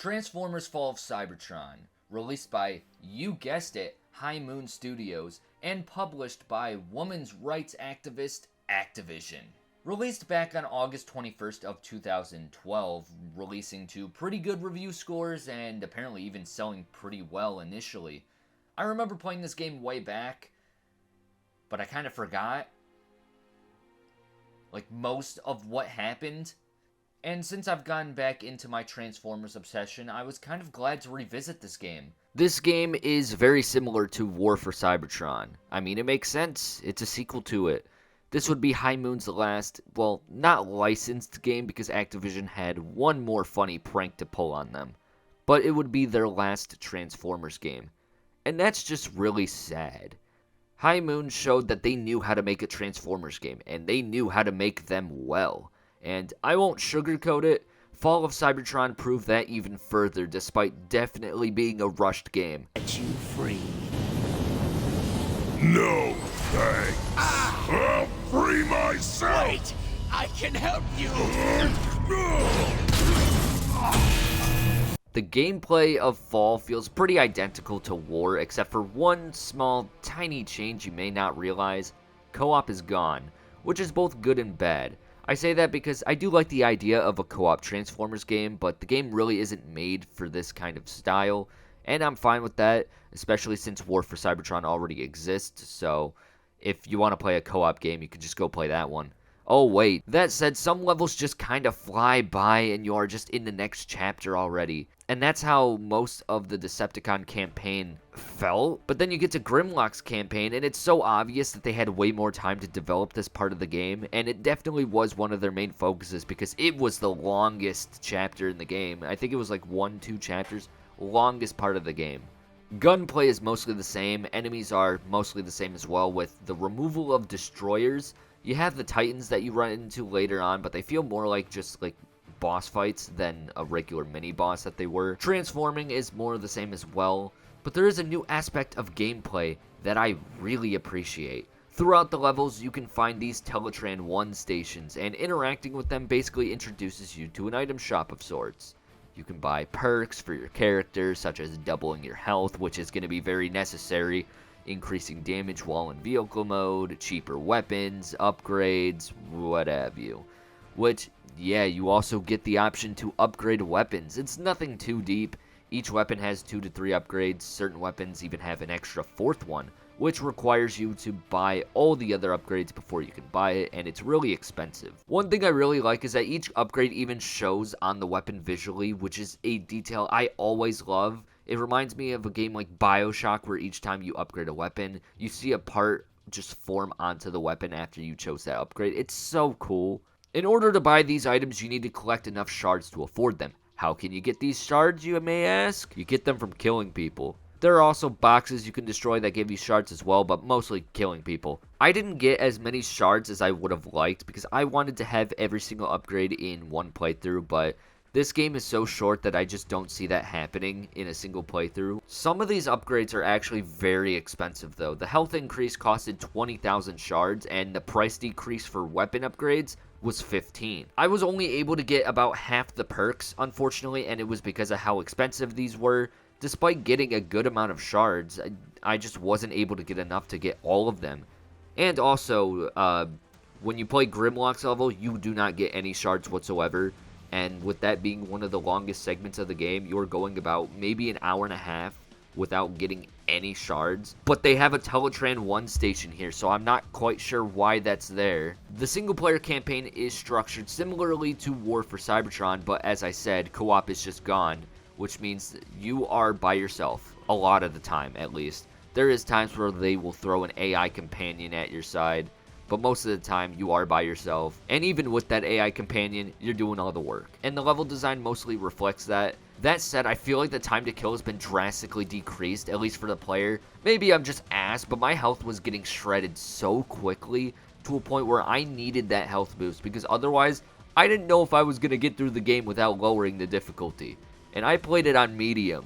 Transformers Fall of Cybertron, released by, you guessed it, High Moon Studios, and published by women's rights activist Activision. Released back on August 21st of 2012, releasing to pretty good review scores and apparently even selling pretty well initially. I remember playing this game way back, but I kind of forgot like most of what happened. And since I've gotten back into my Transformers obsession, I was kind of glad to revisit this game. This game is very similar to War for Cybertron. I mean, it makes sense. It's a sequel to it. This would be High Moon's last, well, not licensed game because Activision had one more funny prank to pull on them. But it would be their last Transformers game. And that's just really sad. High Moon showed that they knew how to make a Transformers game, and they knew how to make them well. And I won't sugarcoat it, Fall of Cybertron proved that even further, despite definitely being a rushed game. Set you free. No thanks. I'll free myself. Wait, I can help you. The gameplay of Fall feels pretty identical to War, except for one small, tiny change you may not realize. Co-op is gone, which is both good and bad. I say that because I do like the idea of a co-op Transformers game, but the game really isn't made for this kind of style, and I'm fine with that, especially since War for Cybertron already exists, so if you want to play a co-op game, you can just go play that one. Oh wait, that said, some levels just kind of fly by and you are just in the next chapter already. And that's how most of the Decepticon campaign felt. But then you get to Grimlock's campaign and it's so obvious that they had way more time to develop this part of the game. And it definitely was one of their main focuses because it was the longest chapter in the game. I think it was like 1-2 chapters, longest part of the game. Gunplay is mostly the same, enemies are mostly the same as well, with the removal of destroyers. You have the Titans that you run into later on, but they feel more like just like boss fights than a regular mini-boss that they were. Transforming is more of the same as well, but there is a new aspect of gameplay that I really appreciate. Throughout the levels, you can find these Teletran 1 stations, and interacting with them basically introduces you to an item shop of sorts. You can buy perks for your character, such as doubling your health, which is going to be very necessary, increasing damage while in vehicle mode, cheaper weapons, upgrades, what have you. Which, yeah, you also get the option to upgrade weapons. It's nothing too deep. Each weapon has 2 to 3 upgrades. Certain weapons even have an extra 4th one, which requires you to buy all the other upgrades before you can buy it, and it's really expensive. One thing I really like is that each upgrade even shows on the weapon visually, which is a detail I always love. It reminds me of a game like BioShock, where each time you upgrade a weapon, you see a part just form onto the weapon after you chose that upgrade. It's so cool. In order to buy these items, you need to collect enough shards to afford them. How can you get these shards, you may ask? You get them from killing people. There are also boxes you can destroy that give you shards as well, but mostly killing people. I didn't get as many shards as I would have liked because I wanted to have every single upgrade in one playthrough, but this game is so short that I just don't see that happening in a single playthrough. Some of these upgrades are actually very expensive though. The health increase costed 20,000 shards and the price decrease for weapon upgrades was 15. I was only able to get about half the perks, unfortunately, and it was because of how expensive these were. Despite getting a good amount of shards, I just wasn't able to get enough to get all of them. And also, when you play Grimlock's level, you do not get any shards whatsoever. And with that being one of the longest segments of the game, you're going about maybe an hour and a half without getting any shards. But they have a Teletran 1 station here, so I'm not quite sure why that's there. The single player campaign is structured similarly to War for Cybertron, but as I said, co-op is just gone, which means you are by yourself, a lot of the time at least. There is times where they will throw an AI companion at your side, but most of the time you are by yourself. And even with that AI companion, you're doing all the work. And the level design mostly reflects that. That said, I feel like the time to kill has been drastically decreased, at least for the player. Maybe I'm just ass, but my health was getting shredded so quickly to a point where I needed that health boost, because otherwise, I didn't know if I was going to get through the game without lowering the difficulty. And I played it on medium,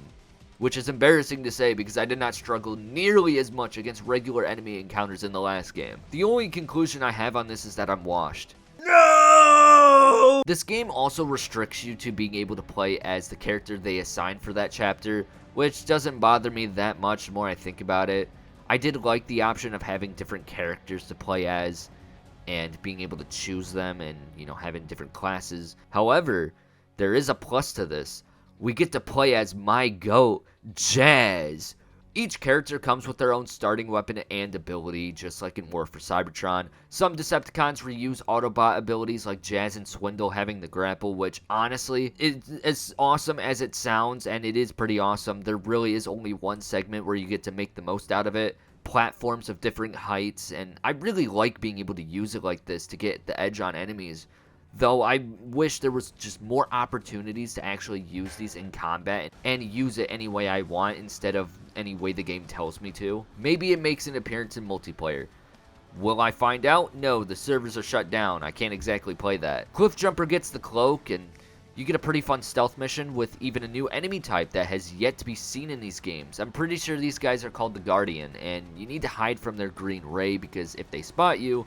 which is embarrassing to say because I did not struggle nearly as much against regular enemy encounters in the last game. The only conclusion I have on this is that I'm washed. No! This game also restricts you to being able to play as the character they assign for that chapter, which doesn't bother me that much the more I think about it. I did like the option of having different characters to play as and being able to choose them and, having different classes. However, there is a plus to this. We get to play as my GOAT, Jazz. Each character comes with their own starting weapon and ability, just like in War for Cybertron. Some Decepticons reuse Autobot abilities like Jazz and Swindle having the grapple, which honestly is as awesome as it sounds, and it is pretty awesome. There really is only one segment where you get to make the most out of it. Platforms of different heights, and I really like being able to use it like this to get the edge on enemies. Though I wish there was just more opportunities to actually use these in combat and use it any way I want instead of any way the game tells me to. Maybe it makes an appearance in multiplayer. Will I find out? No, the servers are shut down. I can't exactly play that. Cliff Jumper gets the cloak, and you get a pretty fun stealth mission with even a new enemy type that has yet to be seen in these games. I'm pretty sure these guys are called the Guardian, and you need to hide from their green ray because if they spot you,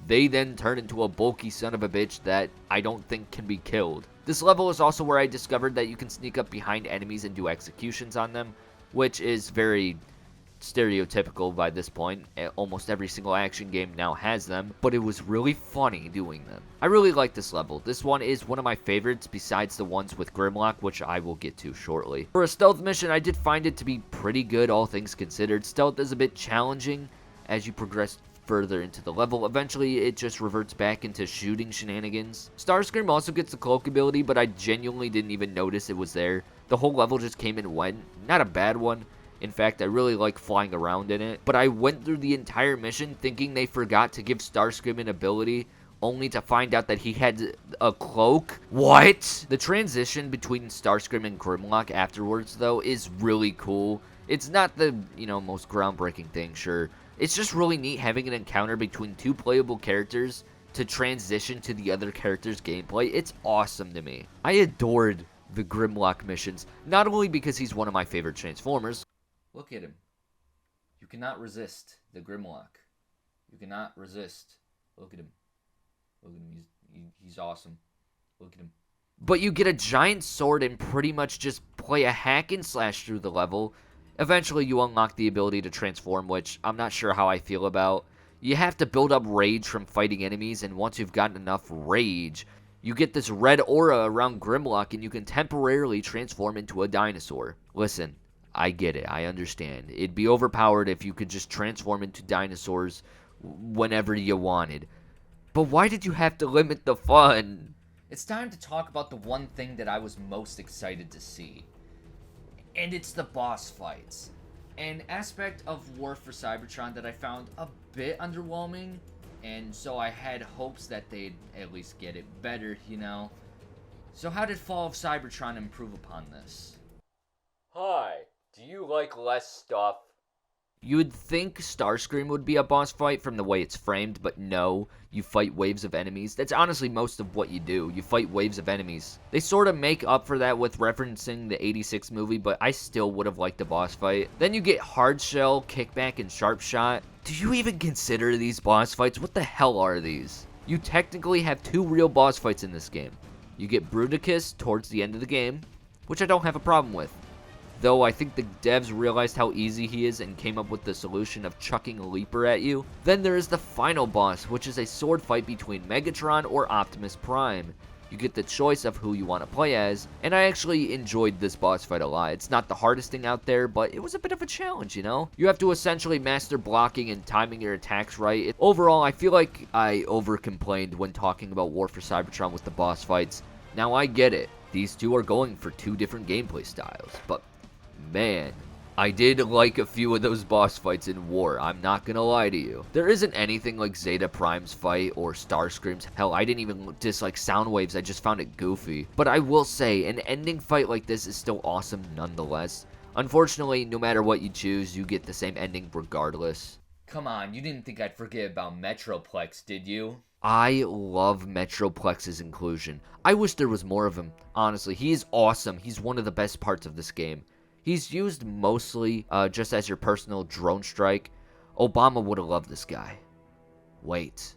they then turn into a bulky son of a bitch that I don't think can be killed. This level is also where I discovered that you can sneak up behind enemies and do executions on them, which is very stereotypical by this point. Almost every single action game now has them, but it was really funny doing them. I really like this level. This one is one of my favorites besides the ones with Grimlock, which I will get to shortly. For a stealth mission, I did find it to be pretty good, all things considered. Stealth is a bit challenging as you progress further into the level. Eventually, it just reverts back into shooting shenanigans. Starscream also gets the cloak ability, but I genuinely didn't even notice it was there. The whole level just came and went. Not a bad one. In fact, I really like flying around in it. But I went through the entire mission thinking they forgot to give Starscream an ability, only to find out that he had a cloak. What? The transition between Starscream and Grimlock afterwards, though, is really cool. It's not the, most groundbreaking thing, sure. It's just really neat having an encounter between two playable characters to transition to the other character's gameplay. It's awesome to me. I adored the Grimlock missions, not only because he's one of my favorite Transformers. Look at him. You cannot resist the Grimlock. You cannot resist. Look at him. Look at him. He's awesome. Look at him. But you get a giant sword and pretty much just play a hack and slash through the level. Eventually, you unlock the ability to transform, which I'm not sure how I feel about. You have to build up rage from fighting enemies, and once you've gotten enough rage, you get this red aura around Grimlock, and you can temporarily transform into a dinosaur. Listen, I get it. I understand. It'd be overpowered if you could just transform into dinosaurs whenever you wanted. But why did you have to limit the fun? It's time to talk about the one thing that I was most excited to see. And it's the boss fights. An aspect of War for Cybertron that I found a bit underwhelming, and so I had hopes that they'd at least get it better, So how did Fall of Cybertron improve upon this? Hi, do you like less stuff? You would think Starscream would be a boss fight from the way it's framed, but no, you fight waves of enemies. That's honestly most of what you do. You fight waves of enemies. They sort of make up for that with referencing the 86 movie, but I still would have liked a boss fight. Then you get Hard Shell, Kickback, and Sharp Shot. Do you even consider these boss fights? What the hell are these? You technically have two real boss fights in this game. You get Bruticus towards the end of the game, which I don't have a problem with. Though I think the devs realized how easy he is and came up with the solution of chucking a leaper at you. Then there is the final boss, which is a sword fight between Megatron or Optimus Prime. You get the choice of who you want to play as, and I actually enjoyed this boss fight a lot. It's not the hardest thing out there, but it was a bit of a challenge, You have to essentially master blocking and timing your attacks right. Overall, I feel like I over-complained when talking about War for Cybertron with the boss fights. Now I get it. These two are going for two different gameplay styles, but man, I did like a few of those boss fights in War, I'm not gonna lie to you. There isn't anything like Zeta Prime's fight or Starscream's. Hell, I didn't even dislike Soundwave's, I just found it goofy. But I will say, an ending fight like this is still awesome nonetheless. Unfortunately, no matter what you choose, you get the same ending regardless. Come on, you didn't think I'd forget about Metroplex, did you? I love Metroplex's inclusion. I wish there was more of him. Honestly, he is awesome. He's one of the best parts of this game. He's used mostly just as your personal drone strike. Obama would have loved this guy. Wait,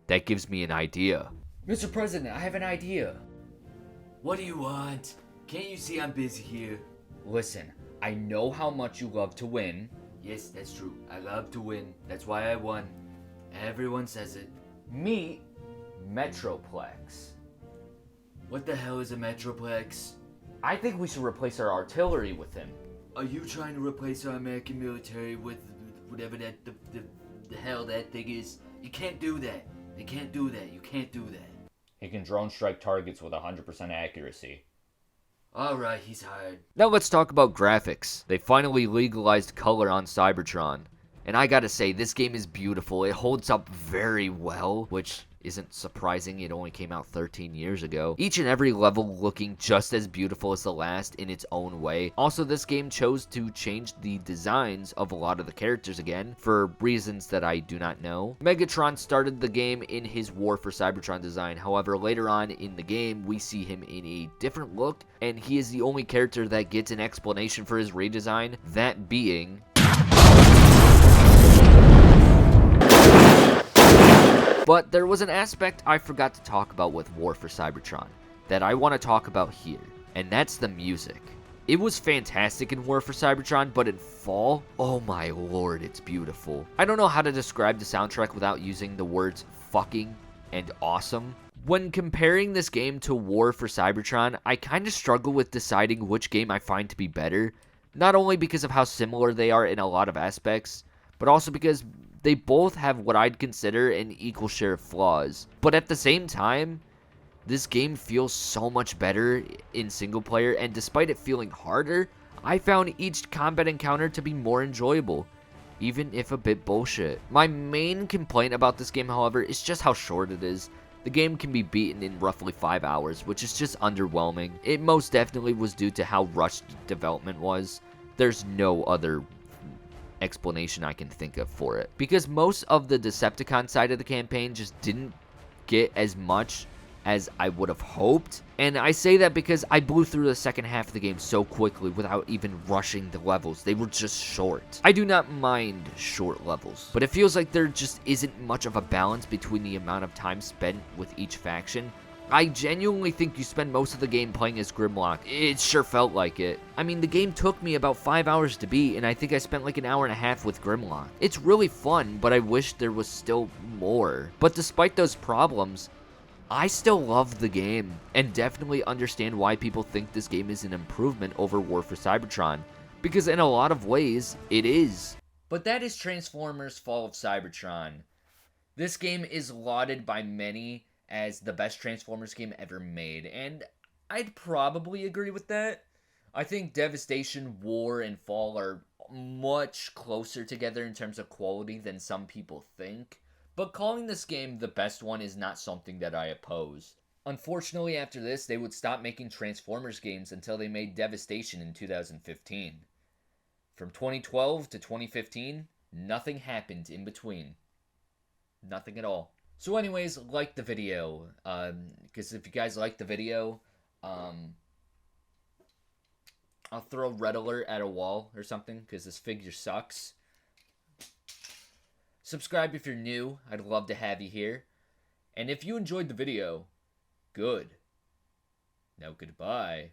that gives me an idea. Mr. President, I have an idea. What do you want? Can't you see I'm busy here? Listen, I know how much you love to win. Yes, that's true. I love to win. That's why I won. Everyone says it. Meet Metroplex. What the hell is a Metroplex? I think we should replace our artillery with him. Are you trying to replace our American military with whatever that the hell that thing is? You can't do that. They can't do that. You can't do that. He can drone strike targets with 100% accuracy. Alright, he's hired. Now let's talk about graphics. They finally legalized color on Cybertron. And I gotta say, this game is beautiful. It holds up very well, which isn't surprising. It only came out 13 years ago. Each and every level looking just as beautiful as the last in its own way. Also, this game chose to change the designs of a lot of the characters again, for reasons that I do not know. Megatron started the game in his War for Cybertron design. However, later on in the game, we see him in a different look, and he is the only character that gets an explanation for his redesign, that being... But there was an aspect I forgot to talk about with War for Cybertron that I want to talk about here, and that's the music. It was fantastic in War for Cybertron, but in Fall, oh my lord, it's beautiful. I don't know how to describe the soundtrack without using the words fucking and awesome. When comparing this game to War for Cybertron, I kind of struggle with deciding which game I find to be better, not only because of how similar they are in a lot of aspects, but also because they both have what I'd consider an equal share of flaws. But at the same time, this game feels so much better in single player, and despite it feeling harder, I found each combat encounter to be more enjoyable, even if a bit bullshit. My main complaint about this game, however, is just how short it is. The game can be beaten in roughly 5 hours, which is just underwhelming. It most definitely was due to how rushed development was. There's no other explanation I can think of for it, because most of the Decepticon side of the campaign just didn't get as much as I would have hoped, and I say that because I blew through the second half of the game so quickly without even rushing the levels. They were just short. I do not mind short levels, but it feels like there just isn't much of a balance between the amount of time spent with each faction. I genuinely think you spend most of the game playing as Grimlock. It sure felt like it. I mean, the game took me about 5 hours to beat, and I think I spent like an hour and a half with Grimlock. It's really fun, but I wish there was still more. But despite those problems, I still love the game, and definitely understand why people think this game is an improvement over War for Cybertron, because in a lot of ways, it is. But that is Transformers Fall of Cybertron. This game is lauded by many as the best Transformers game ever made, and I'd probably agree with that. I think Devastation, War, and Fall are much closer together in terms of quality than some people think, but calling this game the best one is not something that I oppose. Unfortunately, after this, they would stop making Transformers games until they made Devastation in 2015. From 2012 to 2015, nothing happened in between. Nothing at all. So anyways, like the video, because if you guys like the video, I'll throw red alert at a wall or something, because this figure sucks. Subscribe if you're new, I'd love to have you here. And if you enjoyed the video, good. Now goodbye.